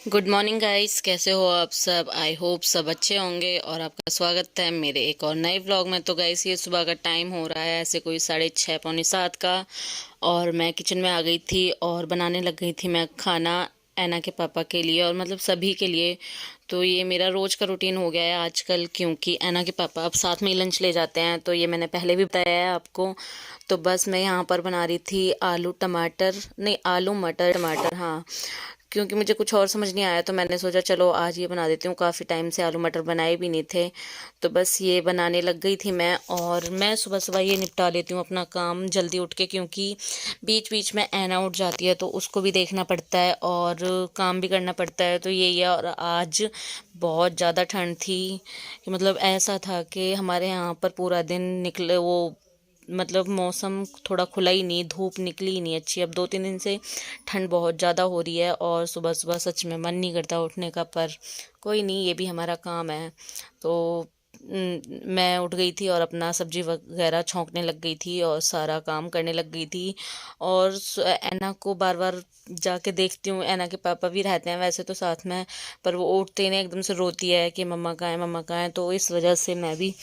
Good morning guys, कैसे हो आप सब। आई होप सब अच्छे होंगे और आपका स्वागत है मेरे एक और नए व्लॉग में। तो गाइस ये सुबह का टाइम हो रहा है ऐसे कोई 6:30 पौने 7 का, और मैं किचन में आ गई थी और बनाने लग गई थी मैं खाना ऐना के पापा के लिए और मतलब सभी के लिए। तो ये मेरा रोज़ का रूटीन हो गया है आजकल, क्योंकि ऐना के पापा अब साथ में ही लंच ले जाते हैं। तो ये मैंने पहले भी बताया है आपको। तो बस मैं यहाँ पर बना रही थी आलू टमाटर, नहीं आलू मटर टमाटर, हाँ, क्योंकि मुझे कुछ और समझ नहीं आया तो मैंने सोचा चलो आज ये बना देती हूँ। काफ़ी टाइम से आलू मटर बनाए भी नहीं थे, तो बस ये बनाने लग गई थी मैं। और मैं सुबह सुबह ये निपटा लेती हूँ अपना काम जल्दी उठ के, क्योंकि बीच बीच में ऐना उठ जाती है तो उसको भी देखना पड़ता है और काम भी करना पड़ता है। तो यही है। और आज बहुत ज़्यादा ठंड थी, कि मतलब ऐसा था कि हमारे यहाँ पर पूरा दिन निकले वो, मतलब मौसम थोड़ा खुला ही नहीं, धूप निकली ही नहीं अच्छी। अब 2-3 दिन से ठंड बहुत ज़्यादा हो रही है और सुबह सुबह सच में मन नहीं करता उठने का, पर कोई नहीं, ये भी हमारा काम है। तो मैं उठ गई थी और अपना सब्जी वगैरह छौंकने लग गई थी और सारा काम करने लग गई थी। और ऐना को बार बार जाके देखती हूँ। ऐना के पापा भी रहते हैं वैसे तो साथ में, पर वो उठते ही ना एकदम से रोती है कि मम्मा कहाँ है, मम्मा कहाँ है। तो इस वजह से मैं भी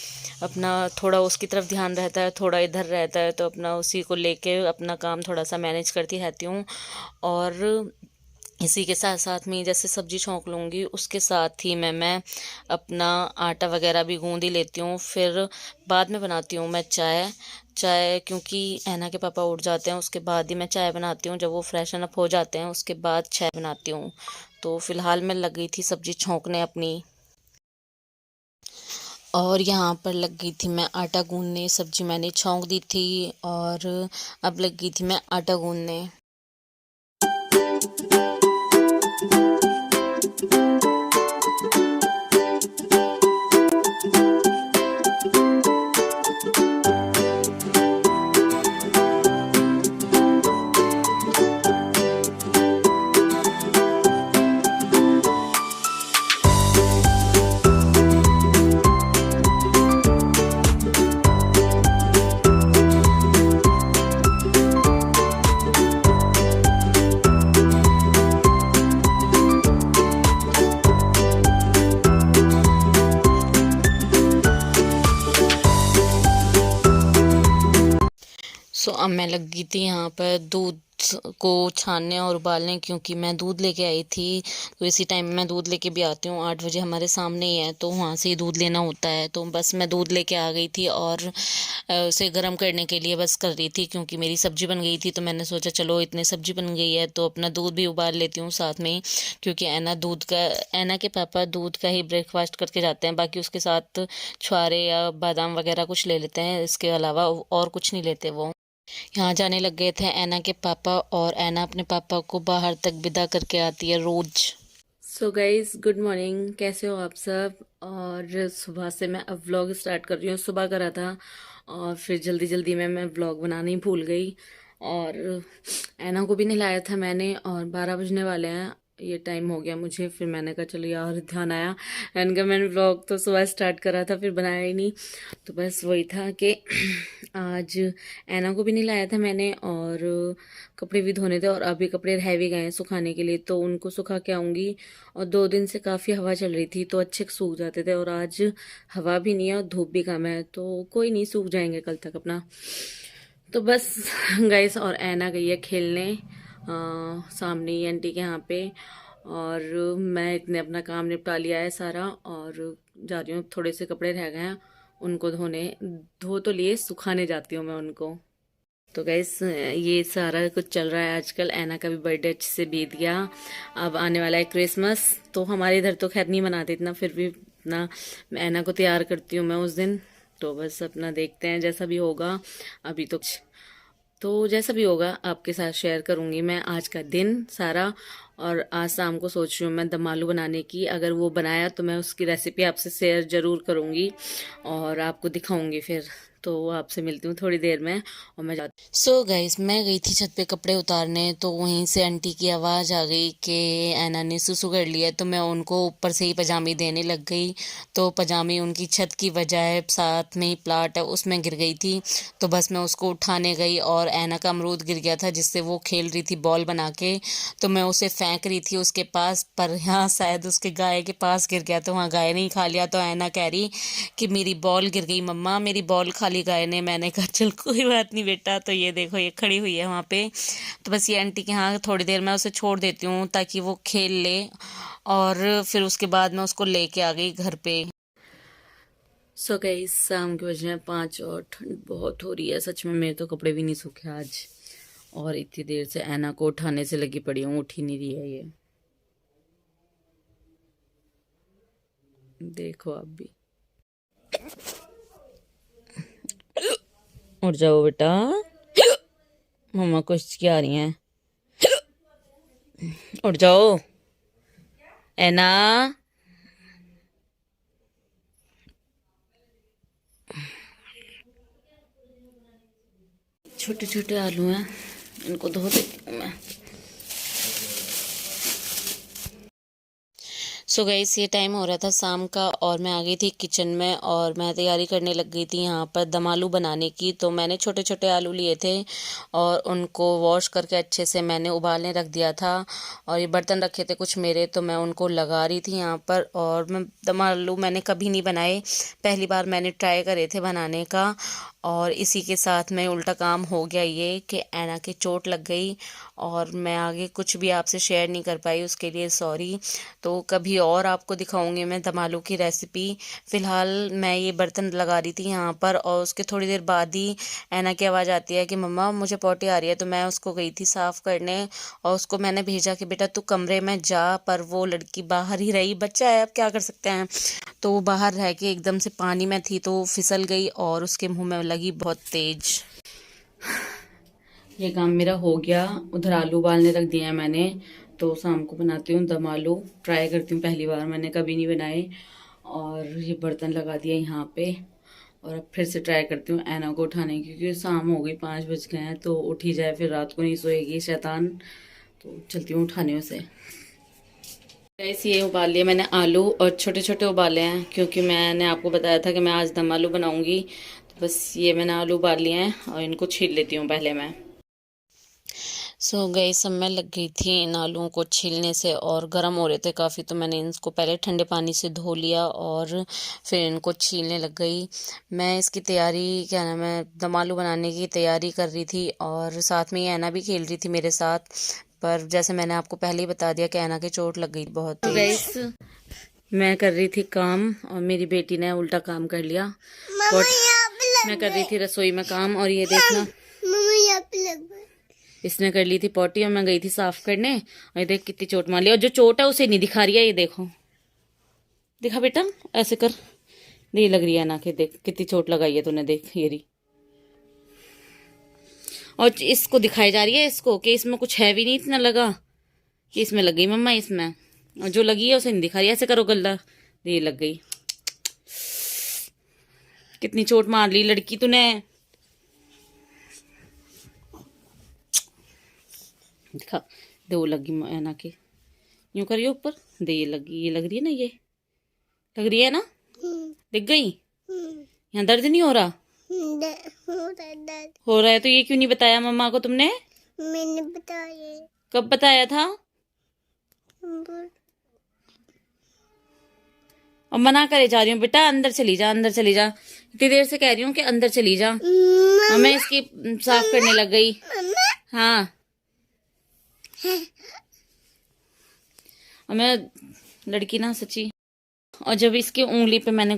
अपना थोड़ा उसकी तरफ ध्यान रहता है, थोड़ा इधर रहता है, तो अपना उसी को लेके अपना काम थोड़ा सा मैनेज करती रहती हूँ। और इसी के साथ साथ में जैसे सब्जी छौंक लूँगी उसके साथ ही मैं अपना आटा वगैरह भी गूँध ही लेती हूँ। फिर बाद में बनाती हूँ मैं चाय। चाय क्योंकि ऐना के पापा उठ जाते हैं उसके बाद ही मैं चाय बनाती हूँ। जब वो फ्रेशन अप हो जाते हैं उसके बाद चाय बनाती हूँ। तो फिलहाल मैं लग गई थी सब्जी छौंकने अपनी, और यहाँ पर लग गई थी मैं आटा गूँधने। सब्जी मैंने छौंक दी थी और अब लग गई थी मैं आटा गूँधने। सो अब मैं लग गई थी यहाँ पर दूध को छानने और उबालने, क्योंकि मैं दूध लेके आई थी। तो इसी टाइम मैं दूध लेके भी आती हूँ, 8 बजे हमारे सामने ही है तो वहाँ से ही दूध लेना होता है। तो बस मैं दूध लेके आ गई थी और उसे गर्म करने के लिए बस कर रही थी, क्योंकि मेरी सब्जी बन गई थी। तो मैंने सोचा चलो इतने सब्जी बन गई है तो अपना दूध भी उबाल लेती हूँ साथ में ही, क्योंकि ऐना के पापा दूध का ही ब्रेकफास्ट करके जाते हैं। बाकी उसके साथ छुआरे या बादाम वगैरह कुछ ले लेते हैं, इसके अलावा और कुछ नहीं लेते वो। यहाँ जाने लग गए थे ऐना के पापा, और ऐना अपने पापा को बाहर तक विदा करके आती है रोज। सो गाइज गुड मॉर्निंग, कैसे हो आप सब। और सुबह से मैं अब व्लॉग स्टार्ट कर रही हूँ। सुबह करा था और फिर जल्दी जल्दी में मैं व्लॉग बनाना ही भूल गई। और ऐना को भी नहलाया था मैंने और 12 बजने वाले हैं, ये टाइम हो गया मुझे। फिर मैंने कहा चलो यार ध्यान आया, एंड का मैंने व्लॉग तो सुबह स्टार्ट करा था फिर बनाया ही नहीं। तो बस वही था कि आज ऐना को भी नहीं लाया था मैंने, और कपड़े भी धोने थे और अभी कपड़े रह भी गए हैं सुखाने के लिए, तो उनको सुखा के आऊँगी। और 2 दिन से काफ़ी हवा चल रही थी तो अच्छे सूख जाते थे, और आज हवा भी नहीं है और धूप भी कम है तो कोई नहीं, सूख जाएंगे कल तक अपना। तो बस गाइस, और ऐना गई है खेलने सामने ही आंटी के यहाँ पे, और मैं इतने अपना काम निपटा लिया है सारा और जा रही हूँ। थोड़े से कपड़े रह गए हैं उनको धोने, धो तो लिए, सुखाने जाती हूँ मैं उनको। तो गैस ये सारा कुछ चल रहा है आजकल। ऐना का भी बर्थडे अच्छे से बीत गया। अब आने वाला है क्रिसमस, तो हमारे इधर तो खैर नहीं मनाते इतना, फिर भी अपना ऐना को तैयार करती हूँ मैं उस दिन। तो बस अपना देखते हैं जैसा भी होगा। अभी तो जैसा भी होगा आपके साथ शेयर करूंगी मैं आज का दिन सारा। और आज शाम को सोच रही हूँ मैं दम आलू बनाने की, अगर वो बनाया तो मैं उसकी रेसिपी आपसे शेयर ज़रूर करूंगी और आपको दिखाऊंगी फिर। तो आपसे मिलती हूँ थोड़ी देर में और मैं जाती। सो गाइस, मैं गई थी छत पे कपड़े उतारने, तो वहीं से आंटी की आवाज़ आ गई कि ऐना ने सुसु कर लिया, तो मैं उनको ऊपर से ही पजामी देने लग गई। तो पजामी उनकी छत की बजाय साथ में ही प्लाट है उसमें गिर गई थी, तो बस मैं उसको उठाने गई और ऐना का अमरूद गिर गया था जिससे वो खेल रही थी बॉल बना के, तो मैं उसे फेंक रही थी उसके पास, पर यहाँ शायद उसके गाय के पास गिर गया, तो वहाँ गाय ने ही खा लिया। तो ऐना कह रही कि मेरी बॉल गिर गई मम्मा, मेरी बॉल खा ली गाय ने। मैंने कहा चल कोई बात नहीं बेटा। तो ये देखो ये खड़ी हुई है वहाँ पे, तो बस ये आंटी के यहाँ थोड़ी देर मैं उसे छोड़ देती हूँ ताकि वो खेल ले, और फिर उसके बाद मैं उसको लेके आ गई घर पे। सो गाइस, शाम के बजे हैं 5 और ठंड बहुत हो रही है सच में, मेरे तो कपड़े भी नहीं सूखे आज, और इतनी देर से ऐना को उठाने से लगी पड़ी हूँ, उठ ही नहीं रही है ये, देखो आप भी। उठ जाओ बेटा, मम्मा कुछ क्या रही हैं, उठ जाओ ऐना। छोटे छोटे आलू हैं, इनको धो देती हूँ मैं। सो गाइस, ये टाइम हो रहा था शाम का और मैं आ गई थी किचन में और मैं तैयारी करने लग गई थी यहाँ पर दम आलू बनाने की। तो मैंने छोटे छोटे आलू लिए थे और उनको वॉश करके अच्छे से मैंने उबालने रख दिया था, और ये बर्तन रखे थे कुछ मेरे, तो मैं उनको लगा रही थी यहाँ पर। और मैं दम आलू मैंने कभी नहीं बनाए, पहली बार मैंने ट्राई करे थे बनाने का, और इसी के साथ में उल्टा काम हो गया ये कि ऐना की चोट लग गई और मैं आगे कुछ भी आपसे शेयर नहीं कर पाई, उसके लिए सॉरी। तो कभी और आपको दिखाऊंगी मैं दम आलू की रेसिपी। फ़िलहाल मैं ये बर्तन लगा रही थी यहाँ पर, और उसके थोड़ी देर बाद ही ऐना की आवाज़ आती है कि मम्मा मुझे पॉटी आ रही है। तो मैं उसको गई थी साफ़ करने और उसको मैंने भेजा कि बेटा तू कमरे में जा, पर वो लड़की बाहर ही रही, बच्चा है अब क्या कर सकते हैं। तो वो बाहर रह के एकदम से पानी में थी तो फिसल गई और उसके मुंह में लगी बहुत तेज। ये काम मेरा हो गया, उधर आलू उबालने रख दिए हैं मैंने, तो शाम को बनाती हूँ दम आलू, ट्राई करती हूँ, पहली बार मैंने कभी नहीं बनाए। और ये बर्तन लगा दिया यहाँ पे, और अब फिर से ट्राई करती हूँ ऐना को उठाने की, क्योंकि शाम हो गई 5 बज गए हैं, तो उठ ही जाए फिर रात को नहीं सोएगी शैतान। तो चलती हूँ उठाने उसे। गैस, ये उबाल लिए मैंने आलू और छोटे छोटे उबाले हैं, क्योंकि मैंने आपको बताया था कि मैं आज दम आलू बनाऊंगी। तो बस ये मैंने आलू उबाल लिए हैं और इनको छील लेती हूँ पहले मैं। सो गई सब मैं लग गई थी इन आलूओं को छीलने से, और गर्म हो रहे थे काफ़ी, तो मैंने इनको पहले ठंडे पानी से धो लिया और फिर इनको छीलने लग गई। मैं इसकी तैयारी, क्या नाम है, दम आलू बनाने की तैयारी कर रही थी, और साथ में ये ऐना भी खेल रही थी मेरे साथ, पर जैसे मैंने आपको पहले ही बता दिया कि ऐना की चोट लग गई बहुत तेज। गाइस, मैं कर रही थी काम और मेरी बेटी ने उल्टा काम कर लिया। मैं कर रही थी रसोई में काम, और ये देखना इसने कर ली थी पॉटी और मैं गई थी साफ करने, और ये देख कितनी चोट मार ली, और जो चोट है उसे नहीं दिखा रही है, ये देखो, दिखा बेटा ऐसे कर, ये लग रही है ना कि देख कितनी चोट लगाई है तूने, देख ये रही, और इसको दिखाई जा रही है इसको कि इसमें कुछ है भी नहीं, इतना लगा कि इसमें लग गई मम्मा इसमें, और जो लगी है उसे नहीं दिखा रही, ऐसे करो गल्ला, ये लग गई, कितनी चोट मार ली लड़की तूने, दिखा दे, वो लगी ऐना के, यूं करिए ऊपर, दे ये लगी, ये लग रही है ना, ये लग रही है ना, दिख गई, यहाँ दर्द नहीं हो रहा, हो रहा है, तो ये क्यों नहीं बताया मम्मा को तुमने? मैंने बताया। कब बताया था? और मना करे जा रही हूँ बेटा, अंदर चली जा, अंदर चली जा, इतनी देर से कह रही हूँ कि अंदर चली जा, और मैं इसकी साफ करने लग गई। हाँ, और मैं लड़की ना सच्ची, और जब इसकी उंगली पे मैंने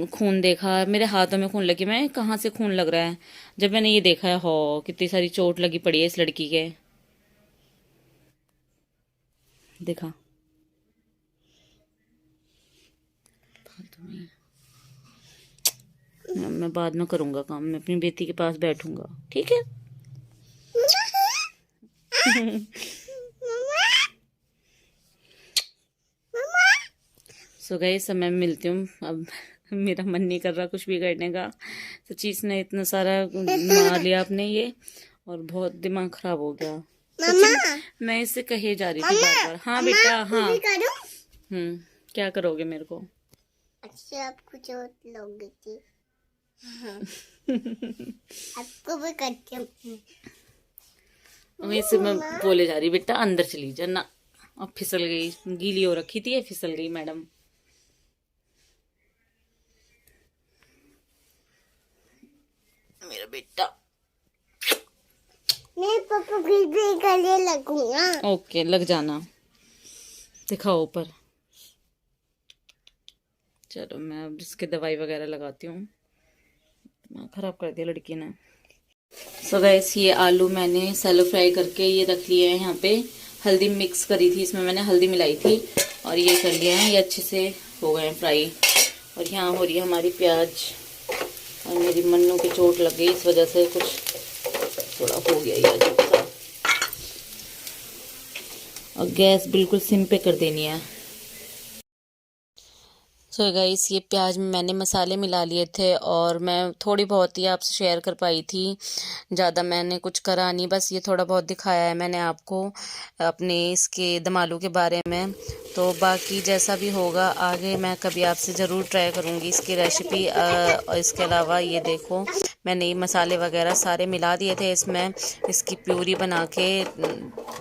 खून देखा, मेरे हाथों में खून लगी, मैं कहाँ से खून लग रहा है, जब मैंने ये देखा है, हो कितनी सारी चोट लगी पड़ी है इस लड़की के, देखा, मैं बाद में करूंगा काम, मैं अपनी बेटी के पास बैठूंगा, ठीक है। सो गाइस, समय में मिलती हूँ अब, मेरा मन नहीं कर रहा कुछ भी करने का। तो चीज ने इतना सारा मार लिया आपने ये, और बहुत दिमाग खराब हो गया। मैं इससे कहे जा रही थी बार बार। हाँ बेटा हाँ। क्या करोगे मेरे को? अच्छा आपको चोट लगी थी। आपको भी करती हूँ। इससे मैं बोले जा रही बेटा अंदर चली जा ना। अब फिसल गई, गीली हो रखी थी, फिसल गई मैडम। मेरा बेटा। मैं पापा भी गले लगूंगा। ओके लग जाना। दिखाओ ऊपर। चलो मैं अब इसके दवाई वगैरह लगाती हूँ। दिमाग खराब कर दिया लड़की ने। सो गाइस ये आलू मैंने सैलो फ्राई करके ये रख लिए हैं यहाँ पे। हल्दी मिक्स करी थी, इसमें मैंने हल्दी मिलाई थी और ये कर लिया है। ये अच्छे से हो गए हैं फ्राई। और यहाँ हो रही है हमारी प्याज। और मेरी मन्नू की चोट लग गई, इस वजह से कुछ थोड़ा हो गया ये अजीब सा। और गैस बिल्कुल सिम पे कर देनी है। सो गाइस ये प्याज में मैंने मसाले मिला लिए थे और मैं थोड़ी बहुत ही आपसे शेयर कर पाई थी, ज़्यादा मैंने कुछ करा नहीं। बस ये थोड़ा बहुत दिखाया है मैंने आपको अपने इसके दम आलू के बारे में। तो बाकी जैसा भी होगा आगे मैं कभी आपसे ज़रूर ट्राई करूँगी इसकी रेसिपी। और इसके अलावा ये देखो मैंने ये मसाले वगैरह सारे मिला दिए थे इसमें। इसकी प्यूरी बना के,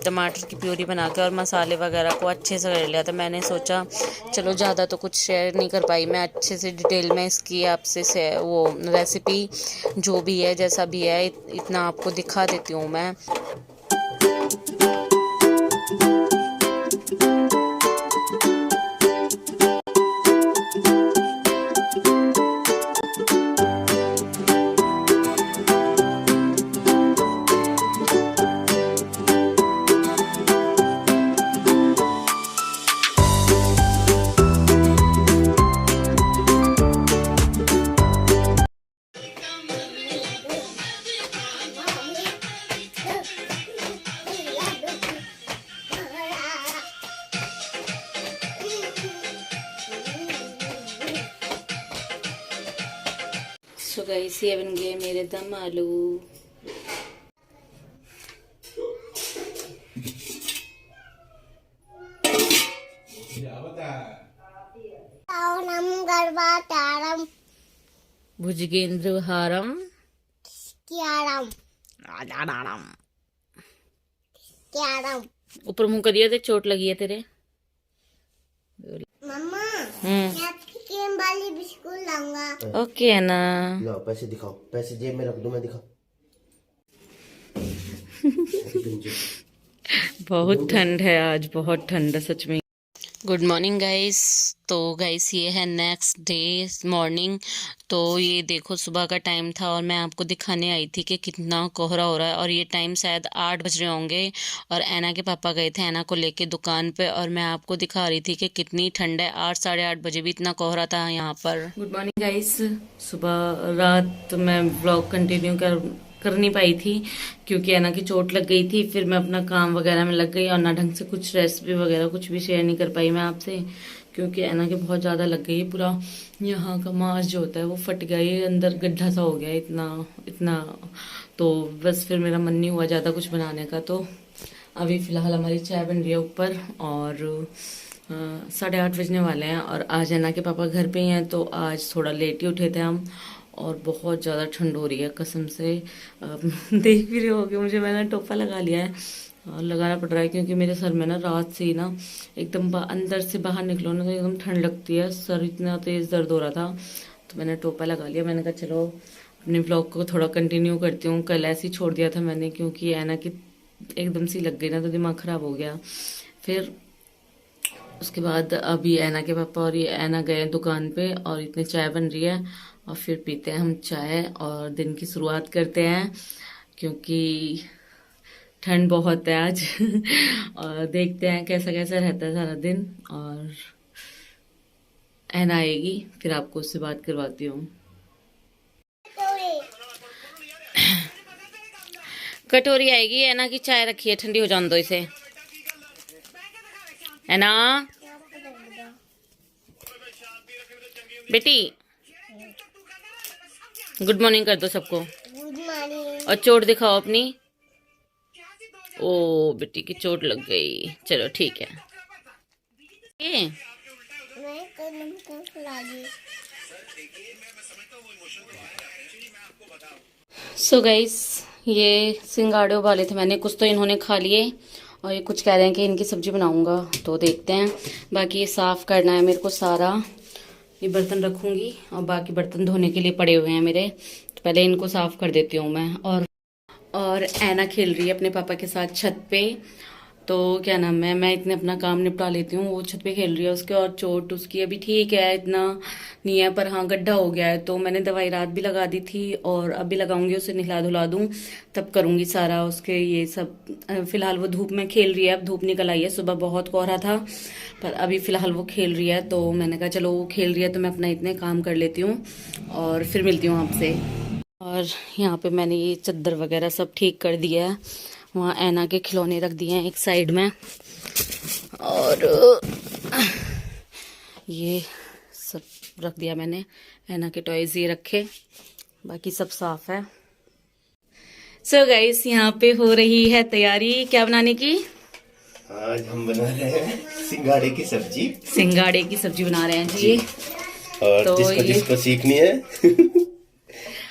टमाटर की प्यूरी बना के और मसाले वगैरह को अच्छे से कर लिया था। मैंने सोचा चलो ज़्यादा तो कुछ शेयर नहीं कर पाई मैं अच्छे से डिटेल में इसकी आपसे वो रेसिपी जो भी है जैसा भी है इतना आपको दिखा देती हूँ मैं। सो गाइस ये बन गए मेरे दम आलू। भुजगेंद्र हारम ऊपर मुंह करिए थे, चोट लगी है तेरे। मम्मा मैं आपकी क्रीम वाली बिस्कुट लाऊंगा। ओके है ना। लो पैसे दिखाओ, पैसे जेब में रख दो, मैं दिखाओ। बहुत ठंड है आज, बहुत ठंड है सच में। Good morning guys. तो गाइस ये है नेक्स्ट डे मॉर्निंग। तो ये देखो सुबह का टाइम था और मैं आपको दिखाने आई थी कि कितना कोहरा हो रहा है। और ये टाइम शायद 8 बज रहे होंगे और ऐना के पापा गए थे ऐना को लेके दुकान पे। और मैं आपको दिखा रही थी कि कितनी ठंड है। 8 साढ़े 8 बजे भी इतना कोहरा था यहाँ पर। Good morning guys. सुबह रात मैं व्लॉग कंटिन्यू कर नहीं पाई थी क्योंकि ऐना की चोट लग गई थी। फिर मैं अपना काम वगैरह में लग गई और ना ढंग से कुछ रेसिपी वगैरह कुछ भी शेयर नहीं कर पाई मैं आपसे, क्योंकि ऐना के बहुत ज़्यादा लग गई है। पूरा यहाँ का मांस जो होता है वो फट गया, ये अंदर गड्ढा सा हो गया इतना। तो बस फिर मेरा मन नहीं हुआ ज़्यादा कुछ बनाने का। तो अभी फ़िलहाल हमारी चाय बन रही है ऊपर और 8:30 बजने वाले हैं। और आज ऐना के पापा घर पे ही हैं तो आज थोड़ा लेट ही उठे थे हम। और बहुत ज़्यादा ठंड हो रही है कसम से। देख भी रहे होगे मुझे, मैंने टोपा लगा लिया है और लगाना पड़ रहा है क्योंकि मेरे सर में ना रात से ही ना एकदम अंदर से बाहर निकलो ना तो एकदम ठंड लगती है। सर इतना तेज़ दर्द हो रहा था तो मैंने टोपा लगा लिया। मैंने कहा चलो अपने ब्लॉग को थोड़ा कंटिन्यू करती हूँ। कल ऐसे ही छोड़ दिया था मैंने क्योंकि ऐना की एकदम सी लग गई ना तो दिमाग ख़राब हो गया। फिर उसके बाद अभी ऐना के पापा और ये ऐना गए दुकान पे और इतनी चाय बन रही है और फिर पीते हैं हम चाय और दिन की शुरुआत करते हैं क्योंकि ठंड बहुत है आज। और देखते हैं कैसा कैसा रहता है सारा दिन। और ऐना आएगी फिर आपको उससे बात करवाती हूँ। कटोरी आएगी, ऐना की चाय रखी है, ठंडी हो जाने दो इसे। ऐना बेटी गुड मॉर्निंग कर दो सबको गुड मॉर्निंग। और चोट दिखाओ अपनी। ओ बेटी की चोट लग गई। चलो ठीक है। ये मैं कदम को खिला दी। सो गाइस, ये सिंगाड़े उबाले थे मैंने, कुछ तो इन्होंने खा लिए और ये कुछ कह रहे हैं कि इनकी सब्जी बनाऊंगा, तो देखते हैं। बाकी ये साफ करना है मेरे को सारा, ये बर्तन रखूंगी और बाकी बर्तन धोने के लिए पड़े हुए हैं मेरे, तो पहले इनको साफ कर देती हूँ मैं। और ऐना खेल रही है अपने पापा के साथ छत पे, तो क्या नाम है, मैं इतने अपना काम निपटा लेती हूँ, वो छत पे खेल रही है। उसके और चोट उसकी अभी ठीक है, इतना नहीं है, पर हाँ गड्ढा हो गया है, तो मैंने दवाई रात भी लगा दी थी और अभी लगाऊंगी, उसे नहला धुला दूँ तब करूंगी सारा उसके ये सब। फिलहाल वो धूप में खेल रही है, अब धूप निकल आई है, सुबह बहुत कोहरा था, पर अभी फिलहाल वो खेल रही है, तो मैंने कहा चलो वो खेल रही है तो मैं अपना इतने काम कर लेती हूँ और फिर मिलती हूँ आपसे। और यहाँ पे मैंने ये चादर वगैरह सब ठीक कर दिया है, वहाँ ऐना के खिलौने रख दिए हैं एक साइड में, और ये सब रख दिया मैंने, ऐना के टॉयज ये रखे, बाकी सब साफ है। सो गाइस, यहाँ पे हो रही है तैयारी क्या बनाने की। आज हम बना रहे हैं सिंगाड़े की सब्जी। सिंगाड़े की सब्जी बना रहे हैं जी। और तो जिसको सीखनी है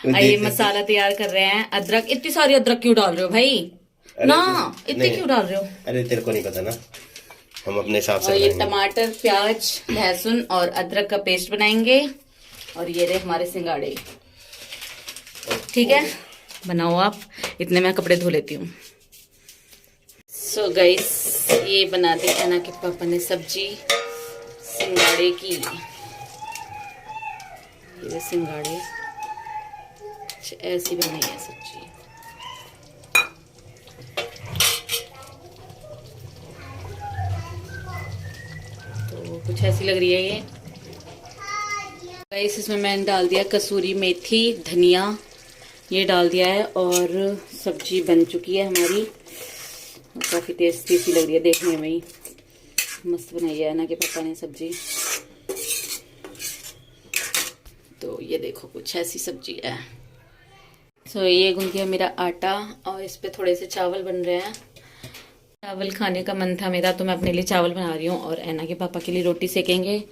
वो ये देख मसाला तैयार कर रहे हैं। अदरक, इतनी सारी अदरक क्यों डाल रहे हो भाई? ना इतनी नहीं। क्यों डाल रहे हो? अरे तेरे को नहीं पता ना, हम अपने हिसाब से और ये बनाएंगे। टमाटर, प्याज, लहसुन और अदरक का पेस्ट बनाएंगे। और ये रहे हमारे सिंगाड़े। ठीक है, बनाओ आप, इतने मैं कपड़े धो लेती हूँ। सो गाइस, ये बना दी ऐना के पापा ने सब्जी सिंगाड़े की। ये सिंगाड़े ऐसी बनी है सब्जी। तो कुछ ऐसी लग रही है ये। गाइस, इसमें मैंने डाल दिया कसूरी मेथी, धनिया, ये डाल दिया है और सब्जी बन चुकी है हमारी। काफी टेस्टी सी लग रही है देखने में ही, मस्त बनाई है ना कि पापा ने सब्जी। तो ये देखो कुछ ऐसी सब्जी है। सो ये गूंद गया मेरा आटा और इस पे थोड़े से चावल बन रहे हैं। चावल खाने का मन था मेरा, तो मैं अपने लिए चावल बना रही हूँ और ऐना के पापा के लिए रोटी सेकेंगे।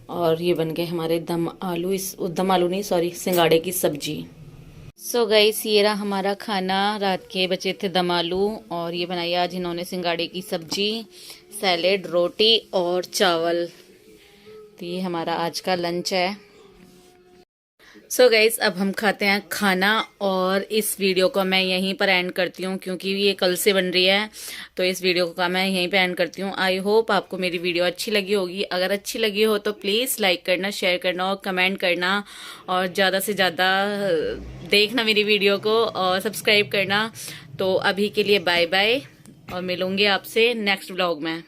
और ये बन गए हमारे दम आलू नहीं सॉरी, सिंगाड़े की सब्जी। सो गाइस, ये रहा हमारा खाना। रात के बचे थे दम आलू और ये बनाई आज इन्होंने सिंगाड़े की सब्जी, सैलेड, रोटी और चावल। तो ये हमारा आज का लंच है। सो गाइस, अब हम खाते हैं खाना और इस वीडियो को मैं यहीं पर एंड करती हूँ, क्योंकि ये कल से बन रही है, तो इस वीडियो को मैं यहीं पे एंड करती हूँ। आई होप आपको मेरी वीडियो अच्छी लगी होगी। अगर अच्छी लगी हो तो प्लीज़ लाइक करना, शेयर करना और कमेंट करना, और ज़्यादा से ज़्यादा देखना मेरी वीडियो को और सब्सक्राइब करना। तो अभी के लिए बाय बाय और मिलूंगी आपसे नेक्स्ट व्लॉग में।